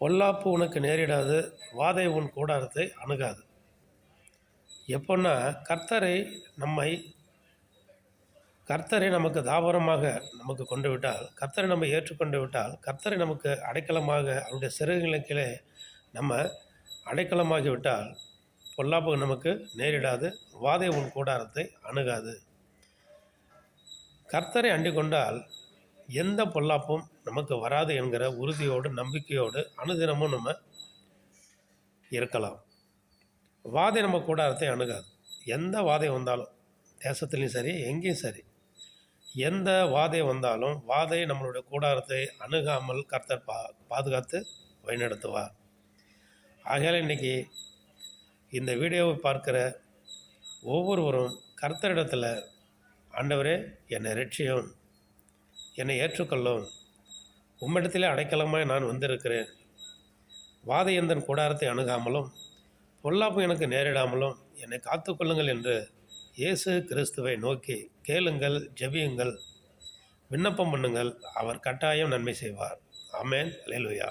பொல்லாப்பு உனக்கு நேரிடாது, வாதை உன் கூடாரத்தை அணுகாது. எப்போன்னா நம்மை கர்த்தரை நமக்கு தாபரமாக நமக்கு கொண்டு விட்டால், கர்த்தரை நம்ம ஏற்றுக்கொண்டு விட்டால், கர்த்தரை நமக்கு அடைக்கலமாக அவருடைய சிறகுகளின் கீழே நம்ம அடைக்கலமாகி விட்டால், பொல்லாப்பு நமக்கு நேரிடாது, வாதை உன் கூடாரத்தை அணுகாது. கர்த்தரை அண்டிக் கொண்டால் எந்த பொல்லாப்பும் நமக்கு வராது என்கிற உறுதியோடு நம்பிக்கையோடு அனுதினமும் நம்ம இருக்கலாம். வாதை நம்ம கூடாரத்தை அணுகாது. எந்த வாதை வந்தாலும், தேசத்துலேயும் சரி எங்கேயும் சரி, எந்த வாதை வந்தாலும் வாதை நம்மளுடைய கூடாரத்தை அணுகாமல் கர்த்தர் பாதுகாத்து வழிநடத்துவார். ஆகையால் இன்றைக்கி இந்த வீடியோவை பார்க்கிற ஒவ்வொருவரும் கர்த்தரிடத்தில், ஆண்டவரே என்னை ரட்சியும், என்னை ஏற்றுக்கொள்ளும், உம்மிடத்திலே அடைக்கலமாய் நான் வந்திருக்கிறேன், வாதை எந்தன் கூடாரத்தை அணுகாமலும் பொல்லாப்பு எனக்கு நேரிடாமலும் என்னை காத்துக்கொள்ளுங்கள் என்று இயேசு கிறிஸ்துவை நோக்கி கேளுங்கள், ஜெபியுங்கள், விண்ணப்பம் பண்ணுங்கள். அவர் கட்டாயம் நன்மை செய்வார். ஆமென். அல்லேலூயா.